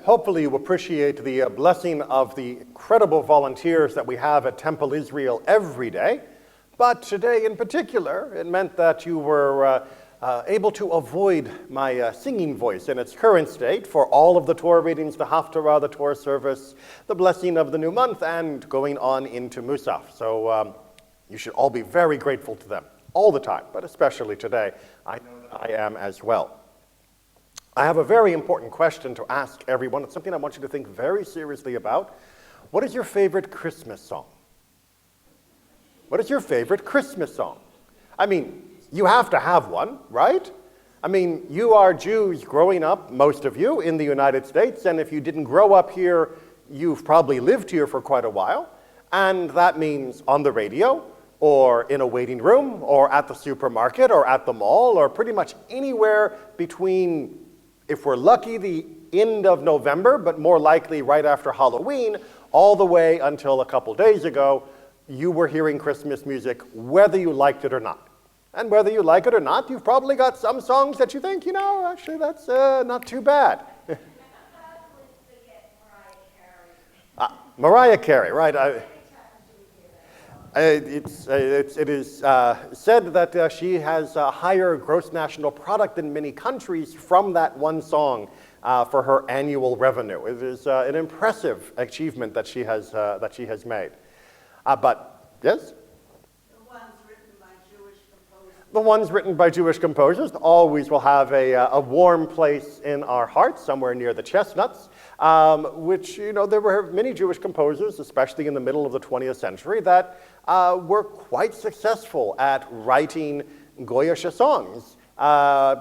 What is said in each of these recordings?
hopefully you appreciate the blessing of the incredible volunteers that we have at Temple Israel every day. But today in particular, it meant that you were able to avoid my singing voice in its current state for all of the Torah readings, the Haftarah, the Torah service, the blessing of the new month, and going on into Musaf. So you should all be very grateful to them all the time, but especially today. I know that I am as well. I have a very important question to ask everyone. It's something I want you to think very seriously about. What is your favorite Christmas song? What is your favorite Christmas song? I mean, you have to have one, right? I mean, you are Jews growing up, most of you, in the United States, and if you didn't grow up here, you've probably lived here for quite a while, and that means on the radio, or in a waiting room, or at the supermarket, or at the mall, or pretty much anywhere between, if we're lucky, the end of November, but more likely right after Halloween, all the way until a couple days ago, you were hearing Christmas music, whether you liked it or not. And whether you like it or not, you've probably got some songs that you think, actually that's not too bad. Mariah Carey, right? It is said that she has a higher gross national product in many countries from that one song for her annual revenue. It is an impressive achievement that she has made. But yes? The ones written by Jewish composers always will have a warm place in our hearts, somewhere near the chestnuts, which, there were many Jewish composers, especially in the middle of the 20th century, that were quite successful at writing Goyish songs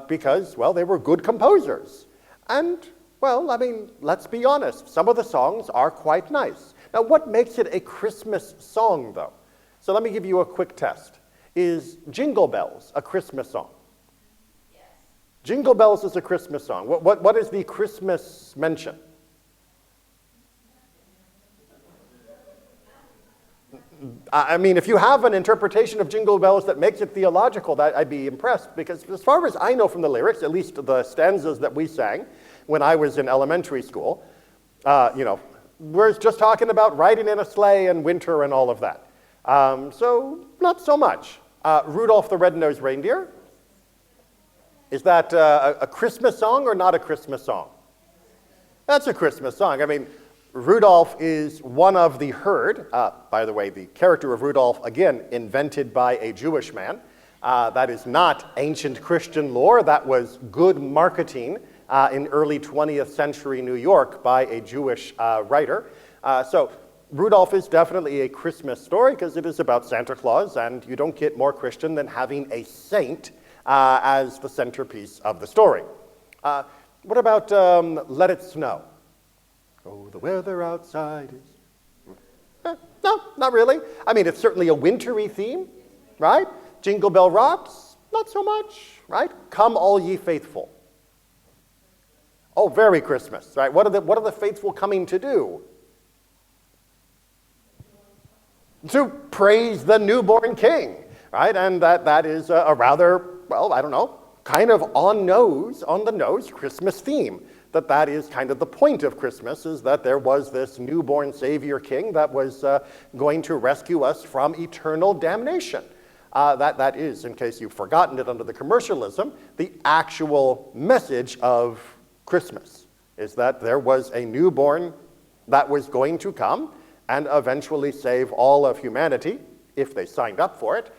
because, they were good composers. And, let's be honest, some of the songs are quite nice. Now, what makes it a Christmas song, though? So let me give you a quick test. Is Jingle Bells a Christmas song? Yes. Jingle Bells is a Christmas song. What is the Christmas mention? I mean, if you have an interpretation of Jingle Bells that makes it theological, I'd be impressed, because as far as I know from the lyrics, at least the stanzas that we sang when I was in elementary school, we're just talking about riding in a sleigh and winter and all of that. So not so much. Rudolph the Red-Nosed Reindeer, is that a Christmas song or not a Christmas song? That's a Christmas song. I mean, Rudolph is one of the herd. By the way, the character of Rudolph, again, invented by a Jewish man. That is not ancient Christian lore. That was good marketing in early 20th century New York by a Jewish writer. So Rudolph is definitely a Christmas story because it is about Santa Claus, and you don't get more Christian than having a saint as the centerpiece of the story. What about Let It Snow? Oh, the weather outside is... No, not really. I mean, it's certainly a wintry theme, right? Jingle Bell Rocks, not so much, right? Come all ye faithful. Oh, very Christmas, right? What are the faithful coming to do? To praise the newborn king, right? And that is a rather, kind of on the nose Christmas theme. That is kind of the point of Christmas, is that there was this newborn Savior King that was going to rescue us from eternal damnation. That is, in case you've forgotten it under the commercialism, the actual message of Christmas, is that there was a newborn that was going to come and eventually save all of humanity, if they signed up for it,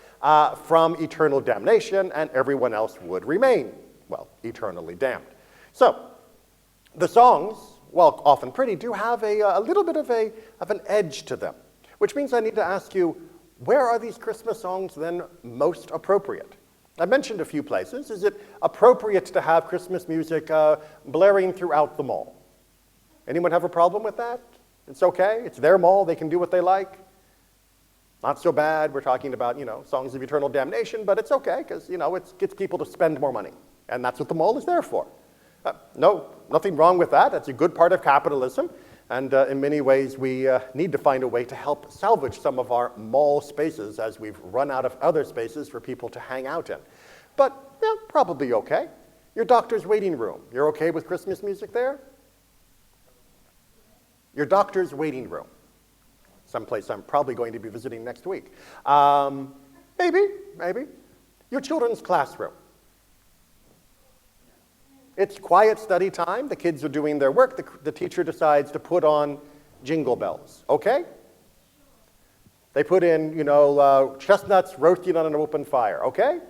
from eternal damnation, and everyone else would remain, eternally damned. So, the songs, while often pretty, do have a little bit of an edge to them, which means I need to ask you, where are these Christmas songs then most appropriate? I mentioned a few places. Is it appropriate to have Christmas music blaring throughout the mall? Anyone have a problem with that? It's okay. It's their mall. They can do what they like. Not so bad. We're talking about, songs of eternal damnation, but it's okay because, it gets people to spend more money. And that's what the mall is there for. No, nothing wrong with that. That's a good part of capitalism. And in many ways, we need to find a way to help salvage some of our mall spaces as we've run out of other spaces for people to hang out in. But, probably okay. Your doctor's waiting room. You're okay with Christmas music there? your doctor's waiting room, someplace I'm probably going to be visiting next week. Maybe. Your children's classroom. It's quiet study time. The kids are doing their work. The teacher decides to put on Jingle Bells. Okay? They put in, chestnuts roasting on an open fire. Okay?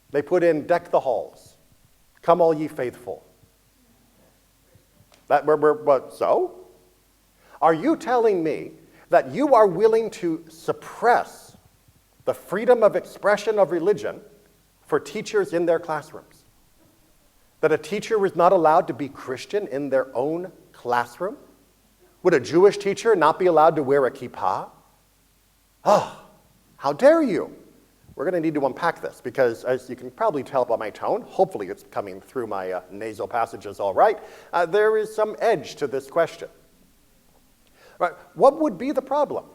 They put in Deck the Halls. Come all ye faithful. So? Are you telling me that you are willing to suppress the freedom of expression of religion for teachers in their classrooms? That a teacher is not allowed to be Christian in their own classroom? Would a Jewish teacher not be allowed to wear a kippah? Oh, how dare you? We're going to need to unpack this because, as you can probably tell by my tone, hopefully it's coming through my nasal passages all right, there is some edge to this question. Right. What would be the problem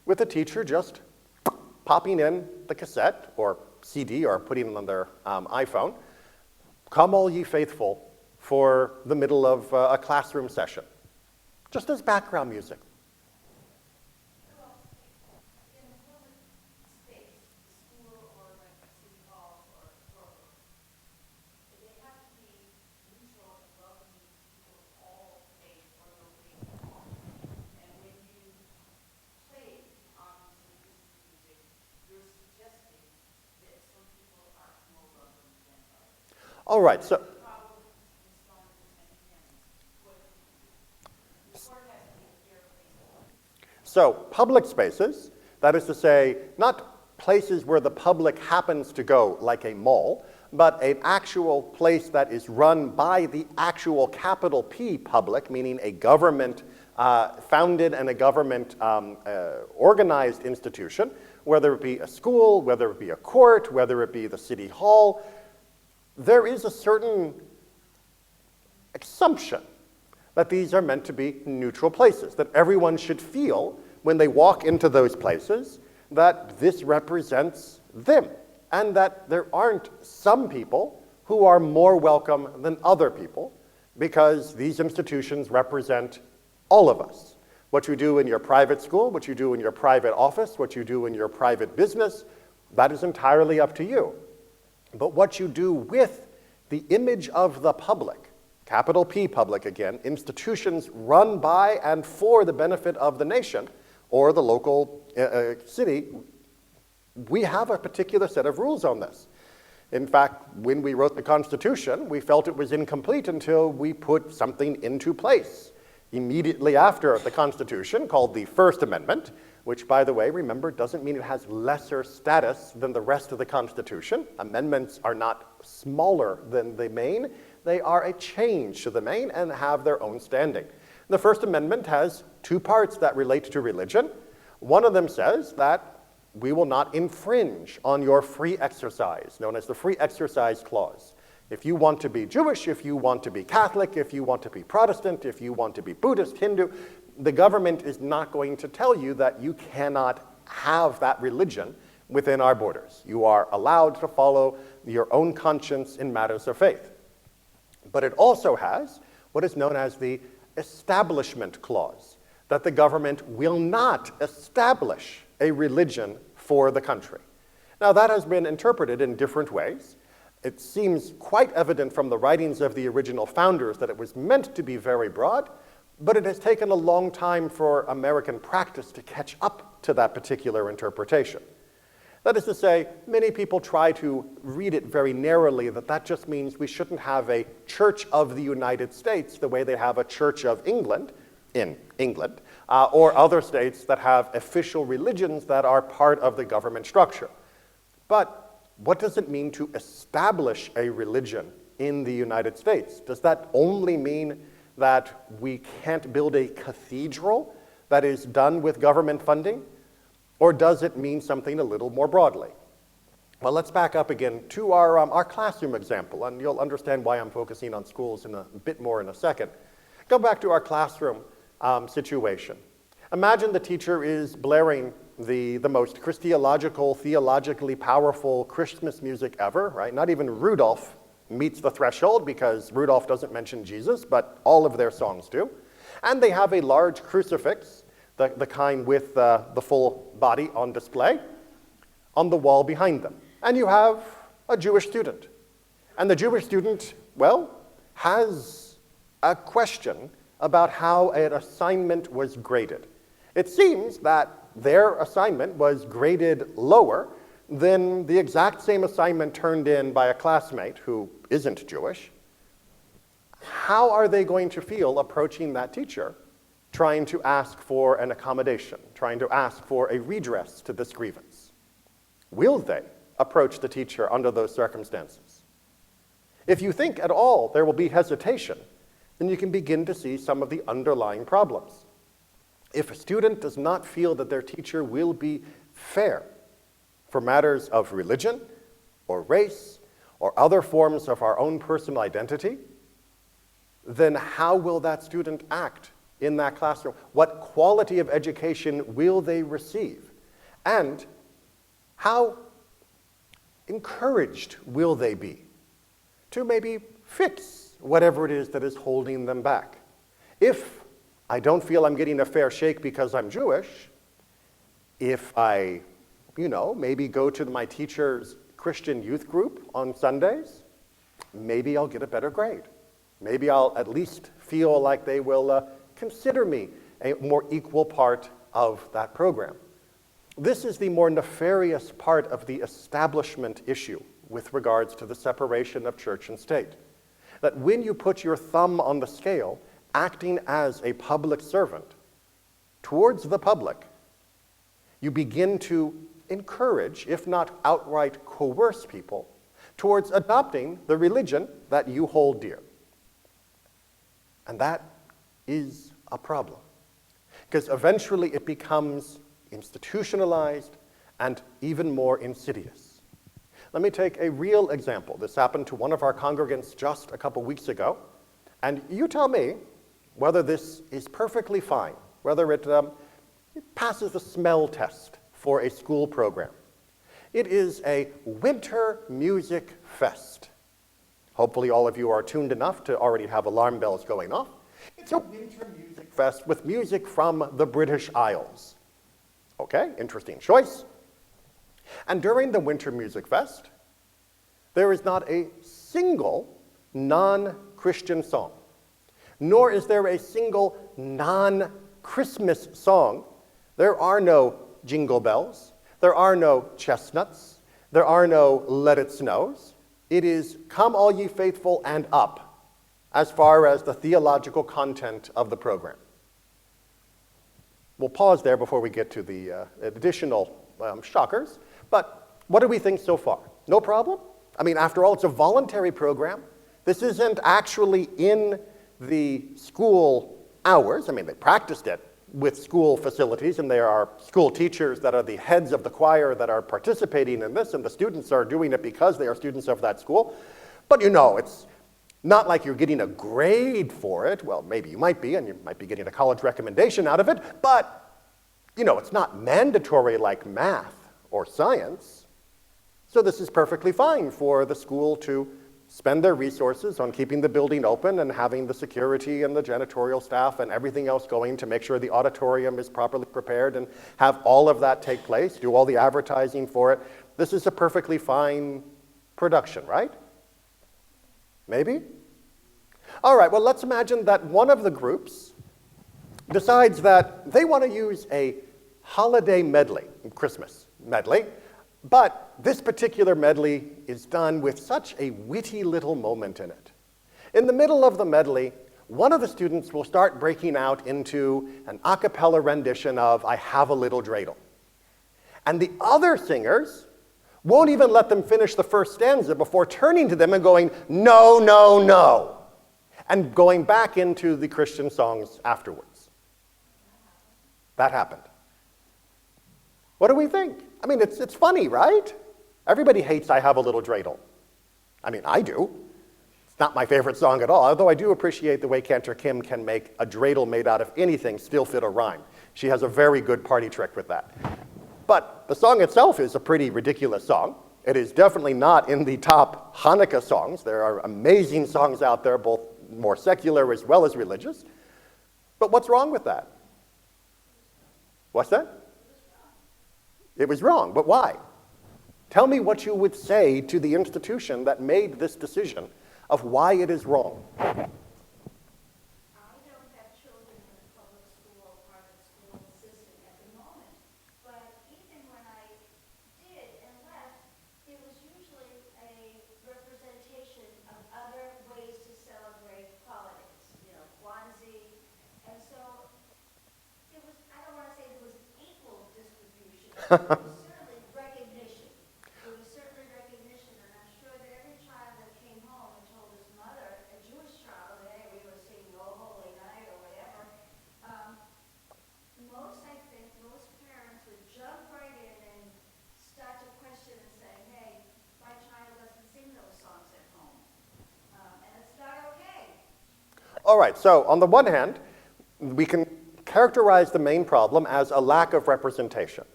with a teacher just popping in the cassette or CD or putting it on their iPhone, "Come all ye faithful," for the middle of a classroom session, just as background music? All right, so public spaces, that is to say, not places where the public happens to go, like a mall, but an actual place that is run by the actual capital P public, meaning a government founded and a government organized institution, whether it be a school, whether it be a court, whether it be the city hall. There is a certain assumption that these are meant to be neutral places, that everyone should feel when they walk into those places that this represents them, and that there aren't some people who are more welcome than other people because these institutions represent all of us. What you do in your private school, what you do in your private office, what you do in your private business, that is entirely up to you. But what you do with the image of the public, capital P public again, institutions run by and for the benefit of the nation or the local city, we have a particular set of rules on this. In fact, when we wrote the Constitution, we felt it was incomplete until we put something into place. Immediately after the Constitution, called the First Amendment, which, by the way, remember, doesn't mean it has lesser status than the rest of the Constitution. Amendments are not smaller than the main. They are a change to the main and have their own standing. The First Amendment has two parts that relate to religion. One of them says that we will not infringe on your free exercise, known as the Free Exercise Clause. If you want to be Jewish, if you want to be Catholic, if you want to be Protestant, if you want to be Buddhist, Hindu, the government is not going to tell you that you cannot have that religion within our borders. You are allowed to follow your own conscience in matters of faith. But it also has what is known as the Establishment Clause, that the government will not establish a religion for the country. Now, that has been interpreted in different ways. It seems quite evident from the writings of the original founders that it was meant to be very broad, but it has taken a long time for American practice to catch up to that particular interpretation. That is to say, many people try to read it very narrowly, that just means we shouldn't have a Church of the United States the way they have a Church of England in England, or other states that have official religions that are part of the government structure. But what does it mean to establish a religion in the United States? Does that only mean that we can't build a cathedral that is done with government funding? Or does it mean something a little more broadly? Well, let's back up again to our classroom example, and you'll understand why I'm focusing on schools in a bit more in a second. Go back to our classroom situation. Imagine the teacher is blaring the most Christological, theologically powerful Christmas music ever, right? Not even Rudolph meets the threshold because Rudolph doesn't mention Jesus, but all of their songs do. And they have a large crucifix, the kind with the full body on display, on the wall behind them. And you have a Jewish student. And the Jewish student, well, has a question about how an assignment was graded. It seems that their assignment was graded lower than the exact same assignment turned in by a classmate who isn't Jewish. How are they going to feel approaching that teacher, trying to ask for an accommodation, trying to ask for a redress to this grievance? Will they approach the teacher under those circumstances? If you think at all there will be hesitation, then you can begin to see some of the underlying problems. If a student does not feel that their teacher will be fair for matters of religion or race or other forms of our own personal identity, then how will that student act in that classroom? What quality of education will they receive? And how encouraged will they be to maybe fix whatever it is that is holding them back? If I don't feel I'm getting a fair shake because I'm Jewish, if I, maybe go to my teacher's Christian youth group on Sundays, maybe I'll get a better grade. Maybe I'll at least feel like they will consider me a more equal part of that program. This is the more nefarious part of the establishment issue with regards to the separation of church and state. That when you put your thumb on the scale, acting as a public servant towards the public, you begin to encourage, if not outright coerce people, towards adopting the religion that you hold dear. And that is a problem, because eventually it becomes institutionalized and even more insidious. Let me take a real example. This happened to one of our congregants just a couple weeks ago, and you tell me whether this is perfectly fine, whether it passes the smell test for a school program. It is a winter music fest. Hopefully all of you are tuned enough to already have alarm bells going off. It's a winter music fest with music from the British Isles. Okay, interesting choice. And during the Winter Music Fest, there is not a single non-Christian song, nor is there a single non-Christmas song. There are no jingle bells, there are no chestnuts, there are no let it snows. It is come all ye faithful and up, as far as the theological content of the program. We'll pause there before we get to the additional shockers, but what do we think so far? No problem? I mean, after all, it's a voluntary program. This isn't actually in the school hours. I mean, they practiced it with school facilities, and there are school teachers that are the heads of the choir that are participating in this, and the students are doing it because they are students of that school. But it's not like you're getting a grade for it. Well, maybe you might be, and you might be getting a college recommendation out of it, but it's not mandatory like math or science. So this is perfectly fine for the school to spend their resources on keeping the building open and having the security and the janitorial staff and everything else going to make sure the auditorium is properly prepared and have all of that take place, do all the advertising for it. This is a perfectly fine production, right? Maybe? All right, well, let's imagine that one of the groups decides that they want to use a holiday medley, Christmas medley, but this particular medley is done with such a witty little moment in it. In the middle of the medley, one of the students will start breaking out into an a cappella rendition of I Have a Little Dreidel. And the other singers won't even let them finish the first stanza before turning to them and going, no, no, no, and going back into the Christian songs afterwards. That happened. What do we think? I mean, it's funny, right? Everybody hates I Have a Little Dreidel. I mean, I do. It's not my favorite song at all, although I do appreciate the way Cantor Kim can make a dreidel made out of anything still fit a rhyme. She has a very good party trick with that. But the song itself is a pretty ridiculous song. It is definitely not in the top Hanukkah songs. There are amazing songs out there, both more secular as well as religious. But what's wrong with that? What's that? It was wrong, but why? Tell me what you would say to the institution that made this decision of why it is wrong. I don't have children in the public school, private school system at the moment, but even when I did and left, it was usually a representation of other ways to celebrate holidays, Kwanzaa, and so it was, I don't want to say it was equal distribution, but it was certainly recognition. It was certainly recognition, and I'm sure that every child that came home and told his mother, a Jewish child, that hey, we were singing Oh Holy Night or whatever, most parents would jump right in and start to question and say, hey, my child doesn't sing those songs at home, and it's not okay. All right, so on the one hand, we can characterize the main problem as a lack of representation.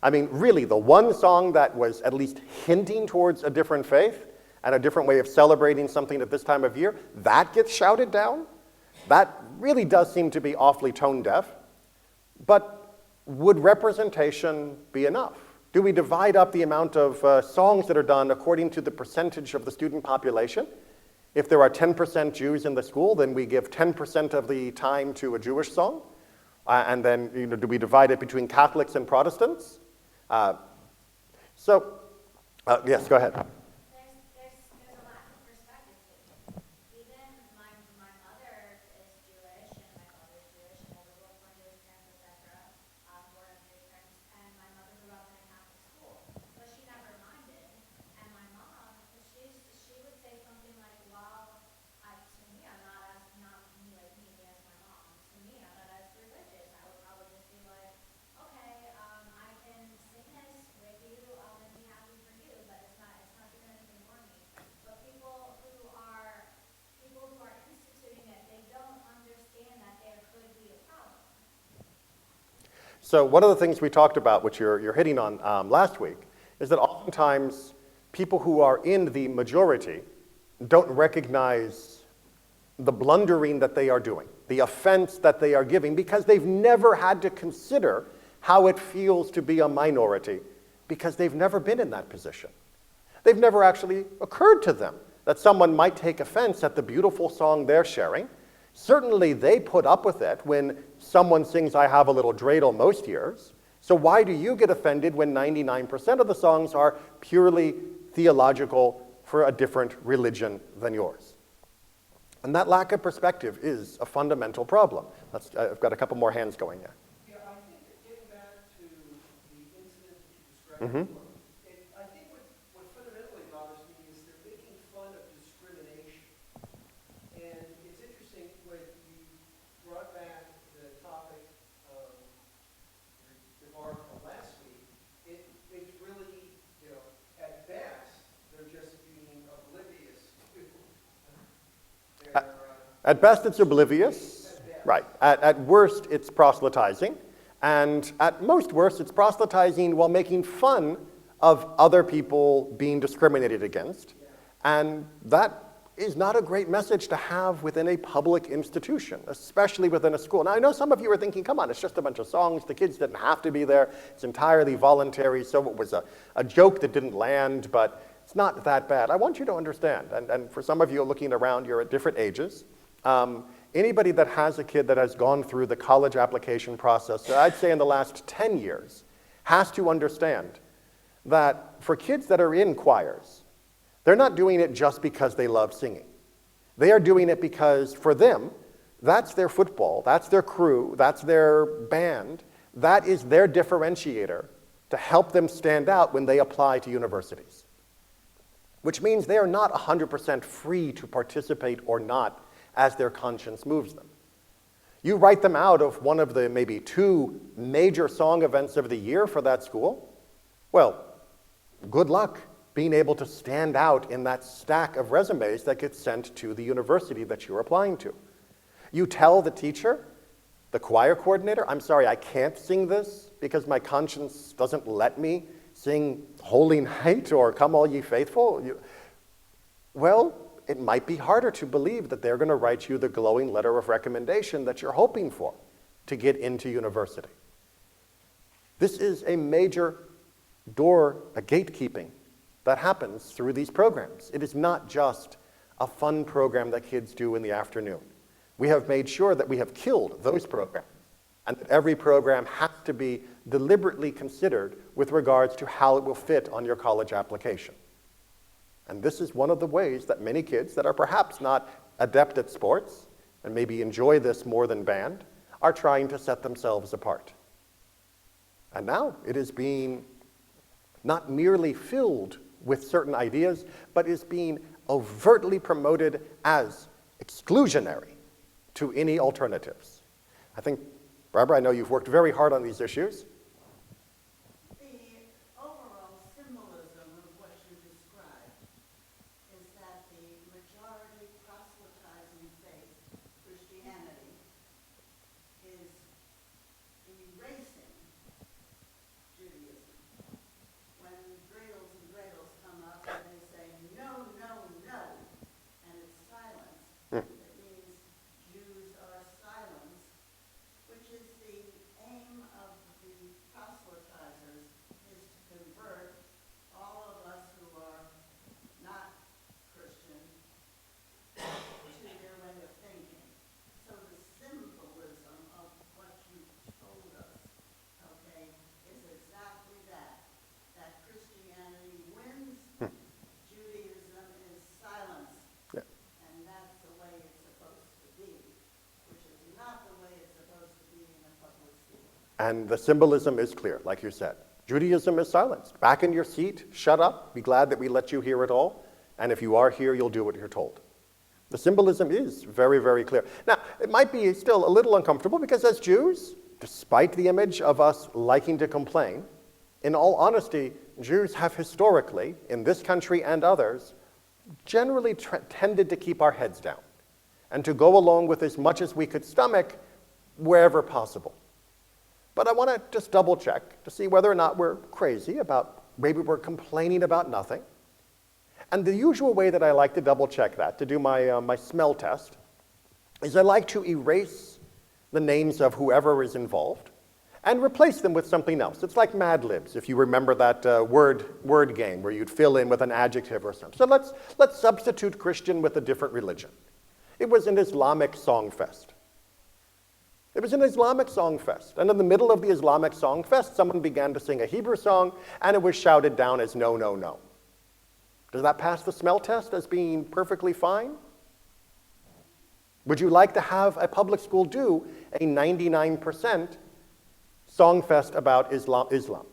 I mean, really, the one song that was at least hinting towards a different faith and a different way of celebrating something at this time of year, that gets shouted down? That really does seem to be awfully tone deaf. But would representation be enough? Do we divide up the amount of songs that are done according to the percentage of the student population? If there are 10% Jews in the school, then we give 10% of the time to a Jewish song. And then, do we divide it between Catholics and Protestants? Yes, go ahead. There's a lack of perspective. Even my mother is Jewish, and my father is Jewish, and I was both born Jewish parents, etc. Born of Jewish parents, and my mother grew up in a Catholic school, but she never minded. And my mom, she would say something like, "Well, to me, I'm not me like me as my mom. To me, I'm not as religious." I would probably just be like, "Okay, I can sing this with you. I'll be happy for you, but it's not doing anything for me." But people who are instituting it, they don't understand that there could be a problem. So one of the things we talked about, which you're hitting on last week, is that oftentimes people who are in the majority don't recognize the blundering that they are doing, the offense that they are giving, because they've never had to consider how it feels to be a minority, because they've never been in that position. They've never actually occurred to them that someone might take offense at the beautiful song they're sharing. Certainly they put up with it when someone sings I Have a Little Dreidel most years. So why do you get offended when 99% of the songs are purely theological for a different religion than yours? And that lack of perspective is a fundamental problem. I've got a couple more hands going there. Yeah, I think that getting back to the incident that you described before, I think what fundamentally bothers me is they're making fun of discrimination. And it's interesting when you brought back the topic of the bar from last week, it's really, at best, they're just being oblivious to At best, it's oblivious. Right. At worst, it's proselytizing. And at most worst, it's proselytizing while making fun of other people being discriminated against. And that is not a great message to have within a public institution, especially within a school. Now, I know some of you are thinking, come on, it's just a bunch of songs. The kids didn't have to be there. It's entirely voluntary. So it was a joke that didn't land, but it's not that bad. I want you to understand, and for some of you looking around, you're at different ages. Anybody that has a kid that has gone through the college application process, I'd say in the last 10 years, has to understand that for kids that are in choirs, they're not doing it just because they love singing. They are doing it because for them, that's their football, that's their crew, that's their band, that is their differentiator to help them stand out when they apply to universities. Which means they are not 100% free to participate or not as their conscience moves them. You write them out of one of the maybe 2 major song events of the year for that school, well, good luck being able to stand out in that stack of resumes that gets sent to the university that you're applying to. You tell the teacher, the choir coordinator, I'm sorry, I can't sing this because my conscience doesn't let me sing Holy Night or Come All Ye Faithful. Well, it might be harder to believe that they're going to write you the glowing letter of recommendation that you're hoping for to get into university. This is a major door, a gatekeeping that happens through these programs. It is not just a fun program that kids do in the afternoon. We have made sure that we have killed those programs, and that every program has to be deliberately considered with regards to how it will fit on your college application. And this is one of the ways that many kids that are perhaps not adept at sports, and maybe enjoy this more than band, are trying to set themselves apart. And now it is being not merely filled with certain ideas, but is being overtly promoted as exclusionary to any alternatives. I think, Barbara, I know you've worked very hard on these issues. The overall symbolism of what you described is that the majority proselytizing faith, Christianity, is erasing Judaism. When dreidels and dreidels come up and they say, no, no, no, and it's silence, it means Jews are silenced, which is the aim of the proselytizers, is to convert all of us who are not Christian to their way of thinking. So the symbolism of what you told us, okay, is exactly that. That Christianity wins, Judaism is silenced. Yeah. And that's the way it's supposed to be, which is not the way it's supposed to be in a public school. And the symbolism is clear, like you said. Judaism is silenced. Back in your seat, shut up, be glad that we let you hear it all, and if you are here, you'll do what you're told. The symbolism is very, very clear. Now, it might be still a little uncomfortable because as Jews, despite the image of us liking to complain, in all honesty, Jews have historically, in this country and others, generally tended to keep our heads down and to go along with as much as we could stomach wherever possible. But I want to just double check to see whether or not we're crazy about, maybe we're complaining about nothing. And the usual way that I like to double check that, to do my smell test, is I like to erase the names of whoever is involved and replace them with something else. It's like Mad Libs, if you remember that word game where you'd fill in with an adjective or something. So let's substitute Christian with a different religion. It was an Islamic song fest. It was an Islamic song fest. And in the middle of the Islamic song fest, someone began to sing a Hebrew song, and it was shouted down as no, no, no. Does that pass the smell test as being perfectly fine? Would you like to have a public school do a 99% song fest about Islam,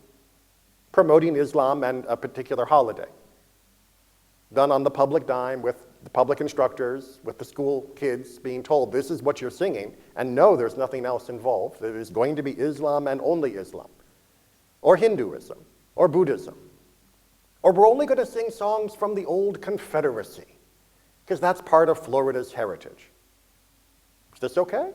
promoting Islam and a particular holiday, done on the public dime with the public instructors, with the school kids being told, this is what you're singing, and no, there's nothing else involved. It is going to be Islam and only Islam, or Hinduism, or Buddhism. Or we're only going to sing songs from the old Confederacy, because that's part of Florida's heritage. Is this okay?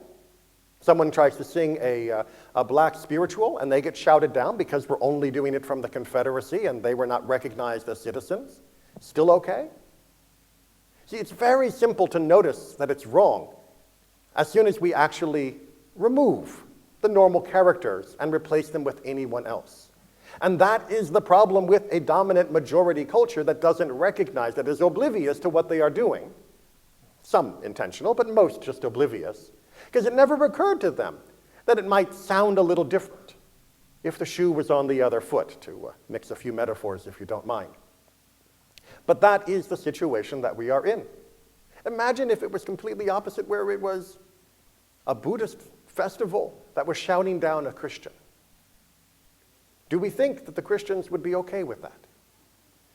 Someone tries to sing a black spiritual, and they get shouted down because we're only doing it from the Confederacy, and they were not recognized as citizens. Still okay? See, it's very simple to notice that it's wrong as soon as we actually remove the normal characters and replace them with anyone else. And that is the problem with a dominant majority culture that doesn't recognize, that is oblivious to what they are doing. Some intentional, but most just oblivious. Because it never occurred to them that it might sound a little different if the shoe was on the other foot, to mix a few metaphors if you don't mind. But that is the situation that we are in. Imagine if it was completely opposite, where it was a Buddhist festival that was shouting down a Christian. Do we think that the Christians would be okay with that?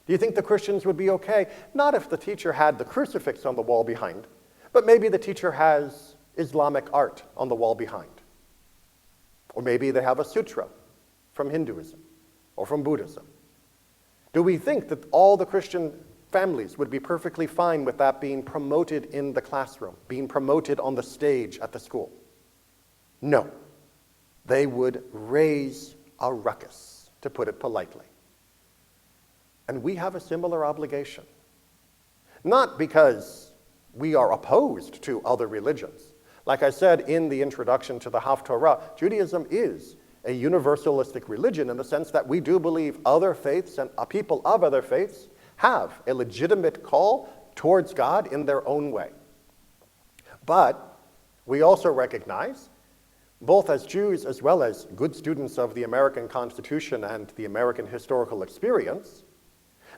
Do you think the Christians would be okay? Not if the teacher had the crucifix on the wall behind, but maybe the teacher has Islamic art on the wall behind. Or maybe they have a sutra from Hinduism or from Buddhism. Do we think that all the Christian families would be perfectly fine with that being promoted in the classroom, being promoted on the stage at the school? No. They would raise a ruckus, to put it politely. And we have a similar obligation. Not because we are opposed to other religions. Like I said in the introduction to the Haftorah, Judaism is a universalistic religion in the sense that we do believe other faiths and people of other faiths have a legitimate call towards God in their own way. But we also recognize, both as Jews as well as good students of the American Constitution and the American historical experience,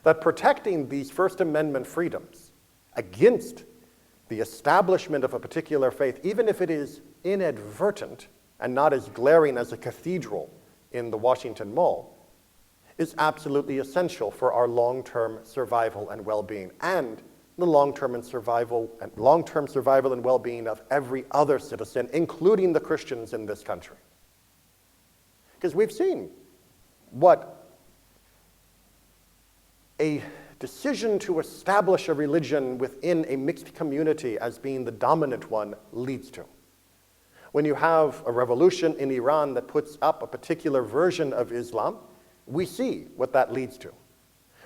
that protecting these First Amendment freedoms against the establishment of a particular faith, even if it is inadvertent and not as glaring as a cathedral in the Washington Mall, is absolutely essential for our long-term survival and well-being, and the long-term survival and well-being of every other citizen, including the Christians in this country. Because we've seen what a decision to establish a religion within a mixed community as being the dominant one leads to. When you have a revolution in Iran that puts up a particular version of Islam, we see what that leads to.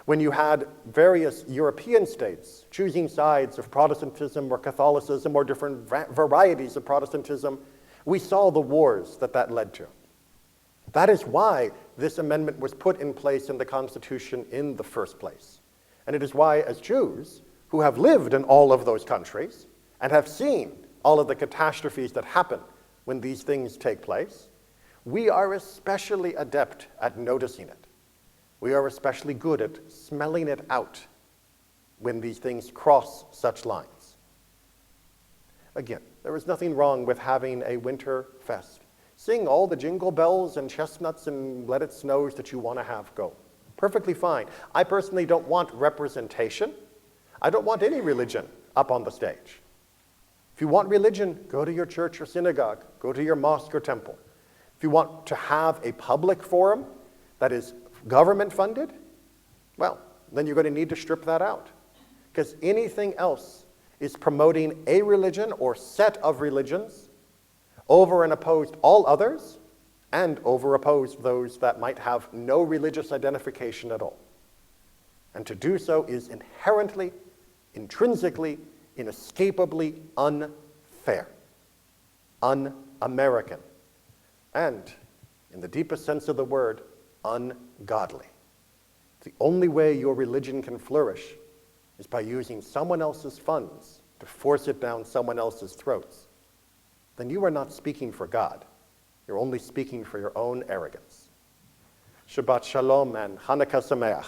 When you had various European states choosing sides of Protestantism or Catholicism or different varieties of Protestantism, we saw the wars that that led to. That is why this amendment was put in place in the Constitution in the first place. And it is why, as Jews, who have lived in all of those countries and have seen all of the catastrophes that happen when these things take place, we are especially adept at noticing it. We are especially good at smelling it out when these things cross such lines. Again, there is nothing wrong with having a winter fest. Sing all the jingle bells and chestnuts and let it snows that you want to have go. Perfectly fine. I personally don't want representation. I don't want any religion up on the stage. If you want religion, go to your church or synagogue. Go to your mosque or temple. If you want to have a public forum that is government funded, well, then you're going to need to strip that out. Because anything else is promoting a religion or set of religions over and opposed all others, and over opposed those that might have no religious identification at all. And to do so is inherently, intrinsically, inescapably unfair, un-American, and, in the deepest sense of the word, ungodly. The only way your religion can flourish is by using someone else's funds to force it down someone else's throats. Then you are not speaking for God. You're only speaking for your own arrogance. Shabbat Shalom and Hanukkah Sameach.